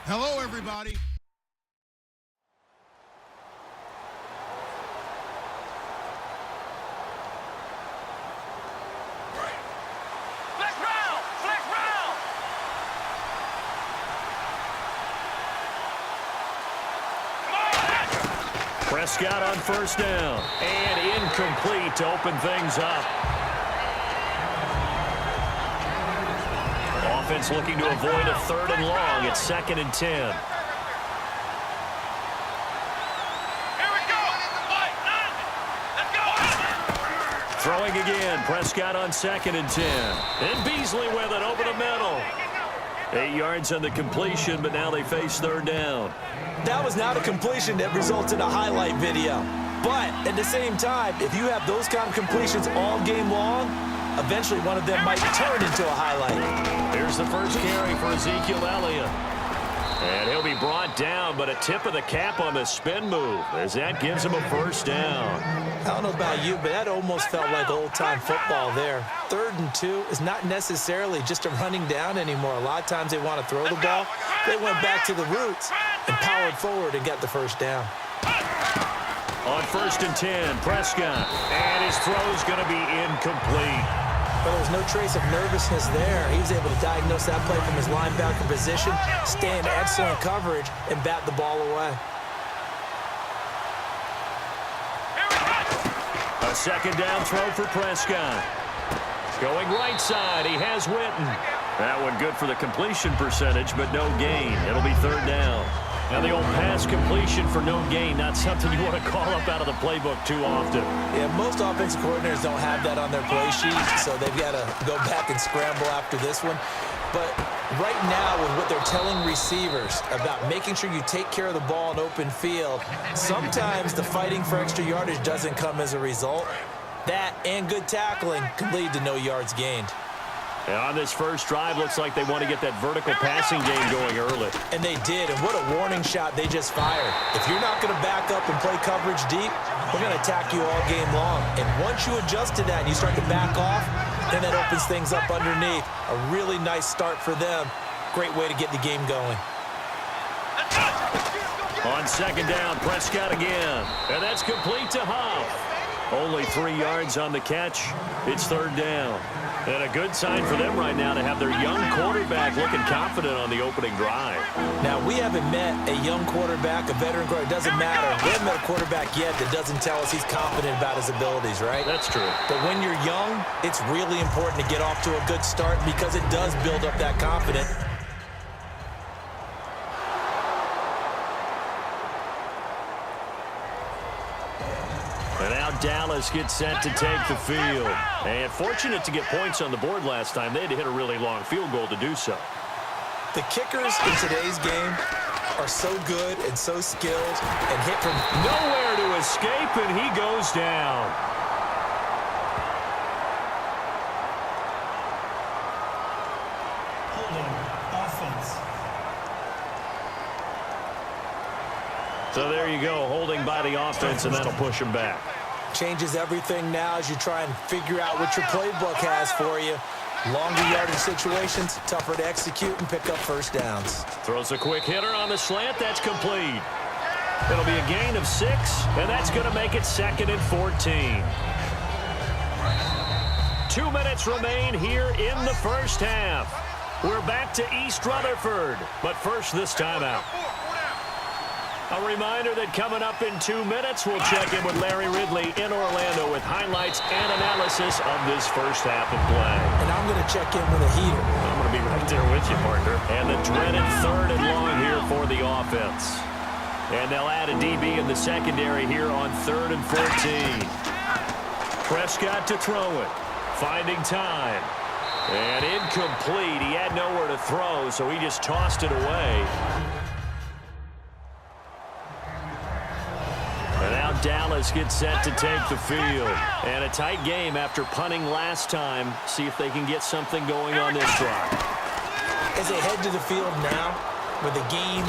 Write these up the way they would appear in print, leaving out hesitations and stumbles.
Hello, everybody. Prescott on first down. And incomplete to open things up. Offense looking to avoid a 3rd and long. It's 2nd and 10. Here we go. Let's go. Throwing again. Prescott on 2nd and 10. And Beasley with it over the middle. 8 yards on the completion, but now they face 3rd down. That was not a completion that results in a highlight video. But at the same time, if you have those kind of completions all game long, eventually one of them might turn into a highlight. Here's the first carry for Ezekiel Elliott. And he'll be brought down, but a tip of the cap on the spin move as that gives him a 1st down. I don't know about you, but that almost felt like old-time football there. 3rd and 2 is not necessarily just a running down anymore. A lot of times they want to throw the ball. They went back to the roots and powered forward and got the 1st down. On 1st and 10, Prescott. And his throw's going to be incomplete. But there's no trace of nervousness there. He was able to diagnose that play from his linebacker position, stay in excellent coverage, and bat the ball away. A 2nd down throw for Prescott. Going right side, he has Witten. That one good for the completion percentage, but no gain. It'll be 3rd down. Now the old pass completion for no gain, not something you want to call up out of the playbook too often. Yeah, most offensive coordinators don't have that on their play sheet, so they've got to go back and scramble after this one. But right now, with what they're telling receivers about making sure you take care of the ball in open field, sometimes the fighting for extra yardage doesn't come as a result. That and good tackling can lead to no yards gained. And on this first drive, looks like they want to get that vertical passing game going early. And they did, and what a warning shot they just fired. If you're not going to back up and play coverage deep, we're going to attack you all game long. And once you adjust to that and you start to back off, then that opens things up underneath. A really nice start for them. Great way to get the game going. On 2nd down, Prescott again. And that's complete to Huff. Only 3 yards on the catch. It's 3rd down. And a good sign for them right now to have their young quarterback looking confident on the opening drive. Now, we haven't met a young quarterback, a veteran quarterback. It doesn't matter. We haven't met a quarterback yet that doesn't tell us he's confident about his abilities, right? That's true. But when you're young, it's really important to get off to a good start because it does build up that confidence. And now Dallas gets set to take the field. And fortunate to get points on the board last time. They had to hit a really long field goal to do so. The kickers in today's game are so good and so skilled and hit from nowhere to escape, and he goes down. Holding offense. So there you go, holding by the offense, and that'll push him back. Changes everything now as you try and figure out what your playbook has for you. Longer yardage situations, tougher to execute and pick up 1st downs. Throws a quick hitter on the slant. That's complete. It'll be a gain of 6, and that's going to make it 2nd and 14. 2 minutes remain here in the first half. We're back to East Rutherford, but first this timeout. A reminder that coming up in 2 minutes, we'll check in with Larry Ridley in Orlando with highlights and analysis of this first half of play. And I'm going to check in with a heater. I'm going to be right there with you, partner. And the dreaded 3rd and long here for the offense. And they'll add a DB in the secondary here on 3rd and 14. Prescott to throw it. Finding time. And incomplete. He had nowhere to throw, so he just tossed it away. And now Dallas gets set to take the field. And a tight game after punting last time. See if they can get something going on this drive. As they head to the field now, with the game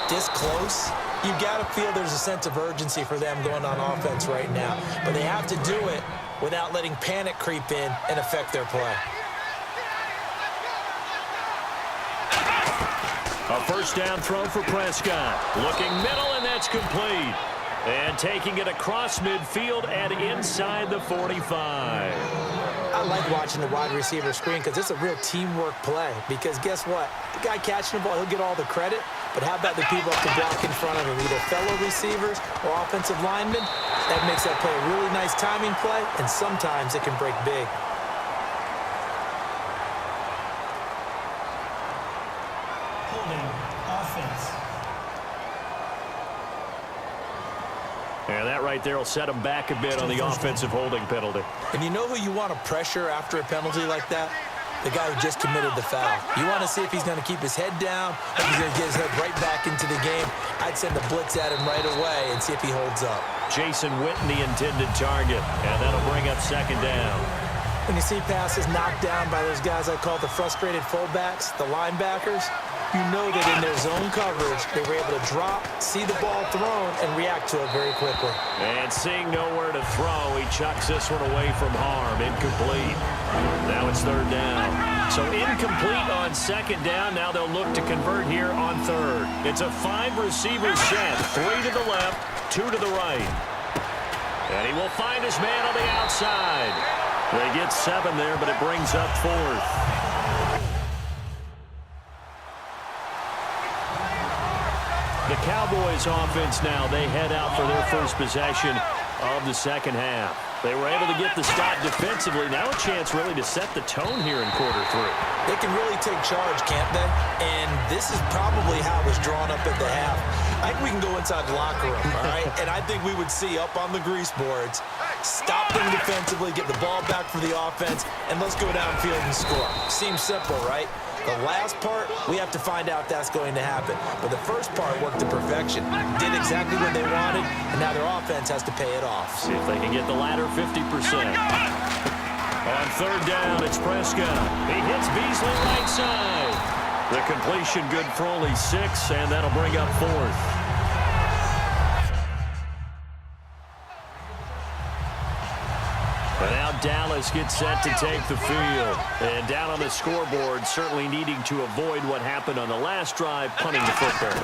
this close, you've got to feel there's a sense of urgency for them going on offense right now. But they have to do it without letting panic creep in and affect their play. A first down throw for Prescott. Looking middle, and that's complete. And taking it across midfield and inside the 45. I like watching the wide receiver screen because it's a real teamwork play. Because guess what? The guy catching the ball, he'll get all the credit. But how about the people up the block in front of him, either fellow receivers or offensive linemen? That makes that play a really nice timing play, and sometimes it can break big. Holding. Offense. And that right there will set him back a bit on the offensive holding penalty. And you know who you want to pressure after a penalty like that? The guy who just committed the foul. You want to see if he's going to keep his head down, or if he's going to get his head right back into the game. I'd send the blitz at him right away and see if he holds up. Jason Witten, the intended target, and that'll bring up second down. When you see passes knocked down by those guys I call the frustrated fullbacks, the linebackers, you know that in their zone coverage, they were able to drop, see the ball thrown, and react to it very quickly. And seeing nowhere to throw, he chucks this one away from harm. Incomplete. Now it's third down. So incomplete on second down. Now they'll look to convert here on third. It's a 5-receiver set. 3 to the left, 2 to the right. And he will find his man on the outside. They get 7 there, but it brings up fourth. The Cowboys offense now, they head out for their first possession of the second half. They were able to get the stop defensively. Now a chance really to set the tone here in quarter 3. They can really take charge, can't they? And this is probably how it was drawn up at the half. I think we can go inside the locker room, all right? And I think we would see up on the grease boards, stop them defensively, get the ball back for the offense, and let's go downfield and score. Seems simple, right? The last part, we have to find out if that's going to happen. But the first part worked to perfection. Did exactly what they wanted, and now their offense has to pay it off. See if they can get the latter 50%. On third down, it's Prescott. He hits Beasley right side. The completion good for only 6, and that'll bring up fourth. But now Dallas gets set to take the field. And down on the scoreboard, certainly needing to avoid what happened on the last drive, punting the football.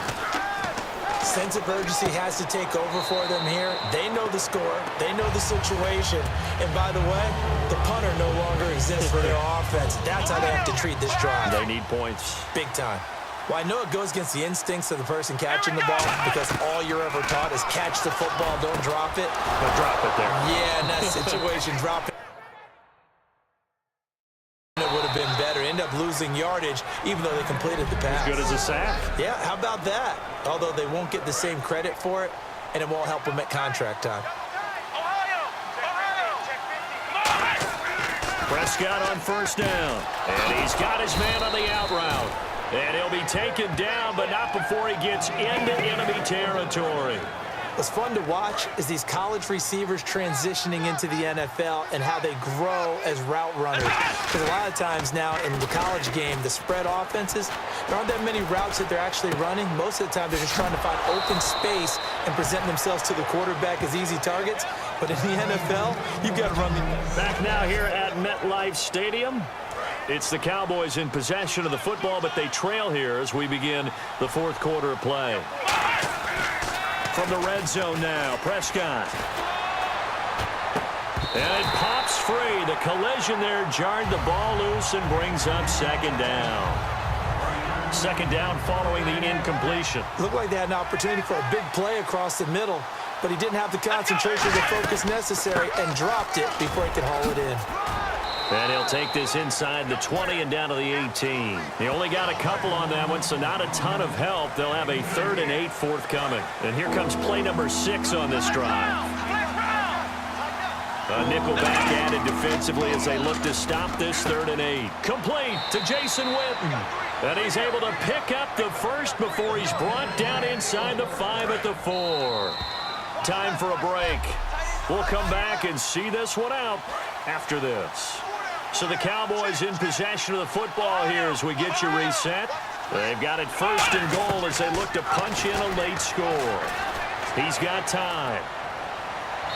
Sense of urgency has to take over for them here. They know the score. They know the situation. And by the way, the punter no longer exists for their offense. That's how they have to treat this drive. They need points. Big time. Well, I know it goes against the instincts of the person catching the ball because all you're ever taught is catch the football, don't drop it. But drop it there. Yeah, in that situation, drop it. It would have been better. End up losing yardage, even though they completed the pass. As good as a sack. Yeah, how about that? Although they won't get the same credit for it, and it won't help them at contract time. Prescott on first down. And he's got his man on the out route. And he'll be taken down, but not before he gets into enemy territory. What's fun to watch is these college receivers transitioning into the NFL and how they grow as route runners. Because a lot of times now in the college game, the spread offenses, there aren't that many routes that they're actually running. Most of the time, they're just trying to find open space and present themselves to the quarterback as easy targets. But in the NFL, you've got to run the... Back now here at MetLife Stadium. It's the Cowboys in possession of the football, but they trail here as we begin the fourth quarter of play. From the red zone now, Prescott. And it pops free. The collision there jarred the ball loose and brings up second down. Second down following the incompletion. Looked like they had an opportunity for a big play across the middle, but he didn't have the concentration or the focus necessary and dropped it before he could haul it in. And he'll take this inside the 20 and down to the 18. He only got a couple on that one, so not a ton of help. They'll have a 3rd and 8 forthcoming. And here comes play number 6 on this drive. A nickel back added defensively as they look to stop this 3rd and 8. Complete to Jason Witten. And he's able to pick up the first before he's brought down inside the 5 at the 4. Time for a break. We'll come back and see this one out after this. So the Cowboys in possession of the football here as we get you reset. They've got it 1st and goal as they look to punch in a late score. He's got time.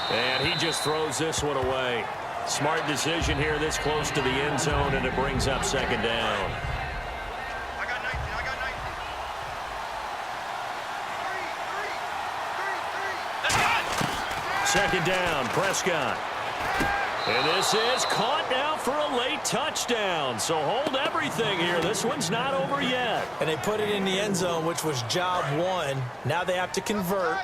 And he just throws this one away. Smart decision here this close to the end zone, and it brings up second down. second down, Prescott. And this is caught now for a late touchdown. So hold everything here. This one's not over yet. And they put it in the end zone, which was job one. Now they have to convert,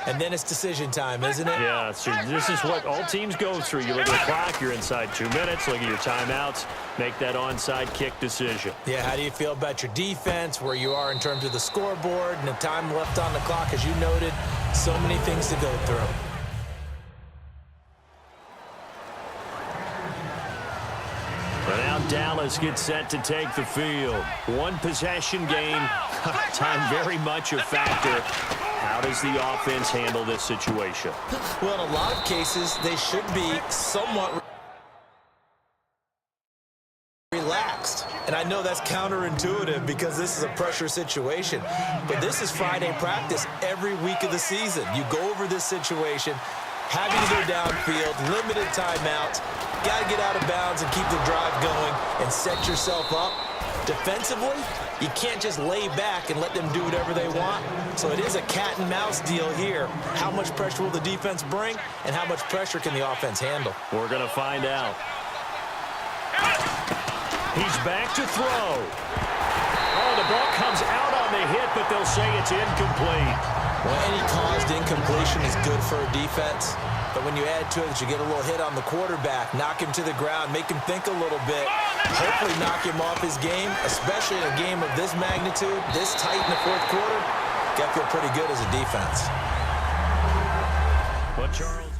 and then it's decision time, isn't it? Yeah, so this is what all teams go through. You look at the clock, you're inside 2 minutes, look at your timeouts, make that onside kick decision. Yeah, how do you feel about your defense, where you are in terms of the scoreboard, and the time left on the clock, as you noted? So many things to go through. And now Dallas gets set to take the field. One possession game, time very much a factor. How does the offense handle this situation? Well, in a lot of cases, they should be somewhat relaxed. And I know that's counterintuitive because this is a pressure situation. But this is Friday practice every week of the season. You go over this situation, having to go downfield, limited timeouts, got to get out of bounds and keep the drive going and set yourself up. Defensively, you can't just lay back and let them do whatever they want. So it is a cat and mouse deal here. How much pressure will the defense bring, and how much pressure can the offense handle? We're going to find out. He's back to throw. Oh, the ball comes out on the hit, but they'll say it's incomplete. Well, any caused incompletion is good for a defense. But when you add to it, you get a little hit on the quarterback, knock him to the ground, make him think a little bit, hopefully knock him off his game, especially in a game of this magnitude, this tight in the fourth quarter. Got to feel pretty good as a defense. But Charles.